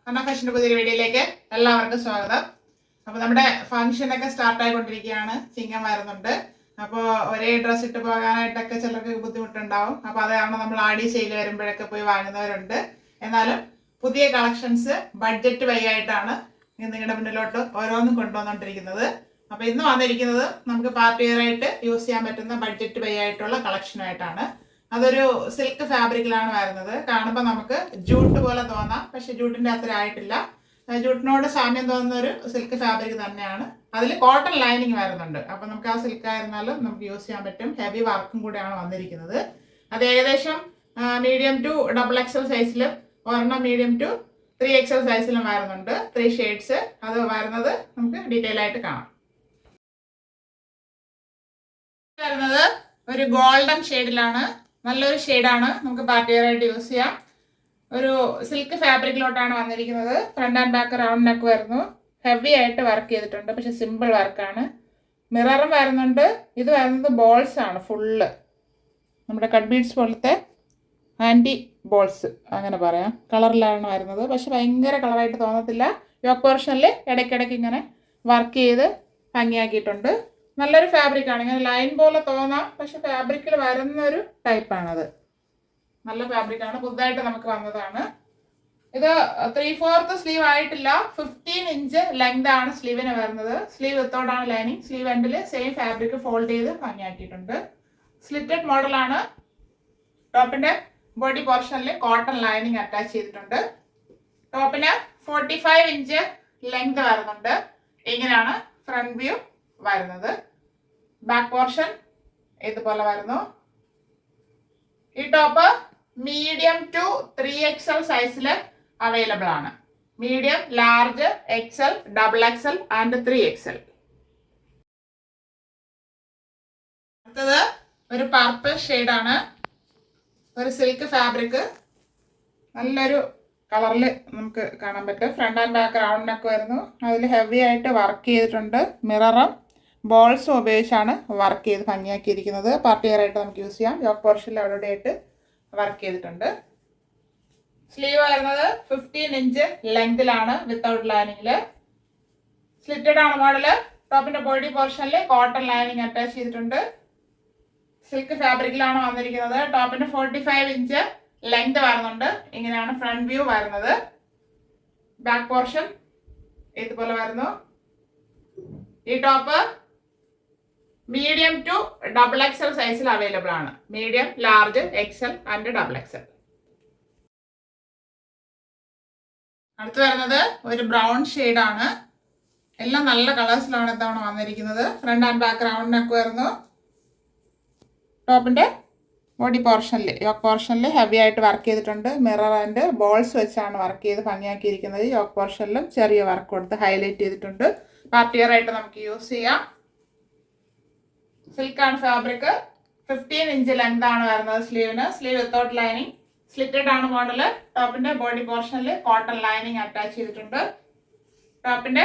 അന്ന ഫാഷൻ്റെ പുതിയൊരു വീഡിയോയിലേക്ക് എല്ലാവർക്കും സ്വാഗതം. അപ്പോൾ നമ്മുടെ ഫംഗ്ഷനൊക്കെ സ്റ്റാർട്ട് ആയിക്കൊണ്ടിരിക്കുകയാണ്. ചിങ്ങം വരുന്നുണ്ട്. അപ്പോൾ ഒരേ ഡ്രസ്സ് ഇട്ട് പോകാനായിട്ടൊക്കെ ചിലർക്ക് ബുദ്ധിമുട്ടുണ്ടാവും. അപ്പോൾ അത് കാരണം നമ്മൾ ആടി സെയിൽ വരുമ്പോഴൊക്കെ പോയി വാങ്ങുന്നവരുണ്ട്. എന്നാലും പുതിയ കളക്ഷൻസ് ബഡ്ജറ്റ് വൈകായിട്ടാണ് നിങ്ങളുടെ മുന്നിലോട്ട് ഓരോന്നും കൊണ്ടുവന്നുകൊണ്ടിരിക്കുന്നത്. അപ്പോൾ ഇന്ന് വന്നിരിക്കുന്നത് നമുക്ക് പാർട്ടി വെയർ ആയിട്ട് യൂസ് ചെയ്യാൻ പറ്റുന്ന ബഡ്ജറ്റ് വൈകായിട്ടുള്ള കളക്ഷനായിട്ടാണ്. അതൊരു സിൽക്ക് ഫാബ്രിക്കിലാണ് വരുന്നത്. കാണുമ്പോൾ നമുക്ക് ജൂട്ട് പോലെ തോന്നാം, പക്ഷെ ജൂട്ടിൻ്റെ അത്ര ആയിട്ടില്ല. ജൂട്ടിനോട് സാമ്യം തോന്നുന്ന ഒരു സിൽക്ക് ഫാബ്രിക് തന്നെയാണ്. അതിൽ കോട്ടൺ ലൈനിങ് വരുന്നുണ്ട്. അപ്പോൾ നമുക്ക് ആ സിൽക്ക് ആയിരുന്നാലും നമുക്ക് യൂസ് ചെയ്യാൻ പറ്റും. ഹെവി വർക്കും കൂടെയാണ് വന്നിരിക്കുന്നത്. അത് ഏകദേശം മീഡിയം ടു XXL സൈസിലും ഒരെണ്ണം മീഡിയം ടു 3XL സൈസിലും വരുന്നുണ്ട്. 3 ഷെയ്ഡ്സ് അത് വരുന്നത് നമുക്ക് ഡീറ്റെയിൽ ആയിട്ട് കാണാം. വരുന്നത് ഒരു ഗോൾഡൻ ഷെയ്ഡിലാണ്. നല്ലൊരു ഷെയ്ഡാണ്, നമുക്ക് പാർട്ടി വെയർ ആയിട്ട് യൂസ് ചെയ്യാം. ഒരു സിൽക്ക് ഫാബ്രിക്കിലോട്ടാണ് വന്നിരിക്കുന്നത്. Front and back round neck വരുന്നു. ഹെവി ആയിട്ട് വർക്ക് ചെയ്തിട്ടുണ്ട്, പക്ഷെ സിമ്പിൾ വർക്കാണ്. മിററും വരുന്നുണ്ട്. ഇത് വരുന്നത് ബോൾസ് ആണ്, ഫുള്ള് നമ്മുടെ കട്ട് ബീഡ്സ് പോലത്തെ ആൻറ്റി ബോൾസ് അങ്ങനെ പറയാം. കളറിലാണ് വരുന്നത്, പക്ഷെ ഭയങ്കര കളറായിട്ട് തോന്നത്തില്ല. യോക്ക് പോർഷനിൽ ഇടയ്ക്കിടയ്ക്ക് ഇങ്ങനെ വർക്ക് ചെയ്ത് ഭംഗിയാക്കിയിട്ടുണ്ട്. നല്ലൊരു ഫാബ്രിക്കാണ്. ഇങ്ങനെ ലൈൻ പോലെ തോന്നാം, പക്ഷെ ഫാബ്രിക്കിൽ വരുന്നൊരു ടൈപ്പാണത്. നല്ല ഫാബ്രിക്കാണ്, പുതുതായിട്ട് നമുക്ക് വന്നതാണ്. ഇത് 3/4 സ്ലീവ് ആയിട്ടില്ല. 15 ഇഞ്ച് ലെങ്ത് ആണ് സ്ലീവിന് വരുന്നത്. സ്ലീവ് വിത്തോടാണ് ലൈനിങ്. സ്ലീവ് എൻഡിൽ സെയിം ഫാബ്രിക് ഫോൾഡ് ചെയ്ത് ഭംഗിയാക്കിയിട്ടുണ്ട്. സ്ലിറ്റഡ് മോഡലാണ്. ടോപ്പിന്റെ ബോഡി പോർഷനിൽ കോട്ടൺ ലൈനിങ് അറ്റാച്ച് ചെയ്തിട്ടുണ്ട്. ടോപ്പിന് 45 ഇഞ്ച് ലെങ്ത് വരുന്നുണ്ട്. ഇങ്ങനെയാണ് ഫ്രണ്ട് വ്യൂ വരുന്നത്. ബാക്ക് പോർഷൻ ഇതുപോലെ വരുന്നു. ഈ ടോപ്പ് മീഡിയം ടു 3XL സൈസിൽ അവൈലബിൾ ആണ്. Medium, large, XL, XXL and 3XL. അടുത്തത് ഒരു പർപ്പിൾ ഷെയ്ഡാണ്. ഒരു സിൽക്ക് ഫാബ്രിക്, നല്ലൊരു കളറിൽ നമുക്ക് കാണാൻ പറ്റും. Front and back round neck വരുന്നു. അതിൽ ഹെവി ആയിട്ട് വർക്ക് ചെയ്തിട്ടുണ്ട്. മിററും ബോൾസും ഉപയോഗിച്ചാണ് വർക്ക് ചെയ്ത് ഭംഗിയാക്കിയിരിക്കുന്നത്. പാർട്ടി വെയർ ആയിട്ട് നമുക്ക് യൂസ് ചെയ്യാം. യോക്ക് പോർഷനിൽ അവിടെ ആയിട്ട് വർക്ക് ചെയ്തിട്ടുണ്ട്. സ്ലീവ് വരുന്നത് 15 ഇഞ്ച് ലെങ്തിലാണ് വിത്തൗട്ട് ലൈനിങ്ങിൽ. സ്ലിറ്റഡ് ആണ് മോഡല്. ടോപ്പിന്റെ ബോഡി പോർഷനിൽ കോട്ടൺ ലൈനിങ് അറ്റാച്ച് ചെയ്തിട്ടുണ്ട്. സിൽക്ക് ഫാബ്രിക്കിലാണ് വന്നിരിക്കുന്നത്. ടോപ്പിന് 45 ഇഞ്ച് ലെങ്ത് വരുന്നുണ്ട്. ഇങ്ങനെയാണ് ഫ്രണ്ട് വ്യൂ വരുന്നത്. ബാക്ക് പോർഷൻ ഇതുപോലെ വരുന്നു. ഈ ടോപ്പ് മീഡിയം ടു XXL സൈസിൽ അവൈലബിൾ ആണ്. Medium, large, XL and XXL. അടുത്ത് വരുന്നത് ഒരു ബ്രൗൺ ഷെയ്ഡാണ്. എല്ലാം നല്ല കളേഴ്സിലാണ് ഇത്തവണ വന്നിരിക്കുന്നത്. Front and back round neck വരുന്നു. ടോപ്പിന്റെ ബോഡി പോർഷനിൽ യോക്ക് പോർഷനിൽ ഹെവി ആയിട്ട് വർക്ക് ചെയ്തിട്ടുണ്ട്. മിറർ ആൻഡ് ബോൾസ് വെച്ചാണ് വർക്ക് ചെയ്ത് ഭംഗിയാക്കിയിരിക്കുന്നത്. യോക്ക് പോർഷനിലും ചെറിയ വർക്ക് കൊടുത്ത് ഹൈലൈറ്റ് ചെയ്തിട്ടുണ്ട്. പാർട്ടി വെയർ ആയിട്ട് നമുക്ക് യൂസ് ചെയ്യാം. സിൽക്കാണ് ഫാബ്രിക്. 15 ഇഞ്ച് ലെങ്ത് ആണ് വരുന്നത് സ്ലീവിന്. Sleeve without lining. സ്ലിറ്റഡ് ആണ് മോഡല്. ടോപ്പിന്റെ ബോഡി പോർഷനിൽ കോട്ടൺ ലൈനിങ് അറ്റാച്ച് ചെയ്തിട്ടുണ്ട്. ടോപ്പിന്റെ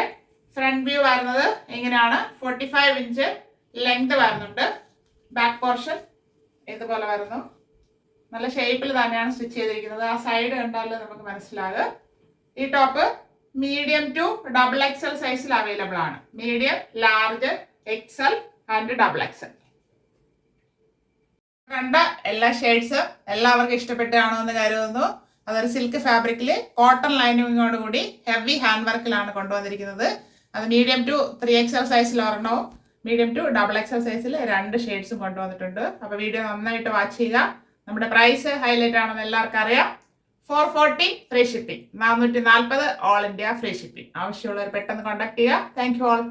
ഫ്രണ്ട് വ്യൂ വരുന്നത് ഇങ്ങനെയാണ്. 45 ഇഞ്ച് ലെങ്ത് വരുന്നുണ്ട്. ബാക്ക് പോർഷൻ ഇതുപോലെ വരുന്നു. നല്ല ഷേപ്പിൽ തന്നെയാണ് സ്റ്റിച്ച് ചെയ്തിരിക്കുന്നത്. ആ സൈഡ് കണ്ടാലും നമുക്ക് മനസ്സിലാകും. ഈ ടോപ്പ് മീഡിയം ടു XXL സൈസിൽ അവൈലബിൾ ആണ്. Medium, large, XL and XXL. കണ്ട എല്ലാ ഷെയ്ഡ്സും എല്ലാവർക്കും ഇഷ്ടപ്പെട്ടാണോ എന്ന് കരുതുന്നു. അതൊരു സിൽക്ക് ഫാബ്രിക്കിൽ കോട്ടൺ ലൈനിങ്ങോട് കൂടി ഹെവി ഹാൻഡ് വർക്കിലാണ് കൊണ്ടുവന്നിരിക്കുന്നത്. അത് മീഡിയം ടു 3XL സൈസിൽ ഒരെണ്ണവും മീഡിയം ടു XXL സൈസിൽ 2 ഷെയ്ഡ്സും കൊണ്ടുവന്നിട്ടുണ്ട്. അപ്പോൾ വീഡിയോ നന്നായിട്ട് വാച്ച് ചെയ്യുക. നമ്മുടെ പ്രൈസ് ഹൈലൈറ്റ് ആണെന്ന് എല്ലാവർക്കും അറിയാം. 440 free shipping, 440 all India free shipping. ആവശ്യമുള്ളവർ പെട്ടെന്ന് കോൺടാക്ട് ചെയ്യുക. Thank you all.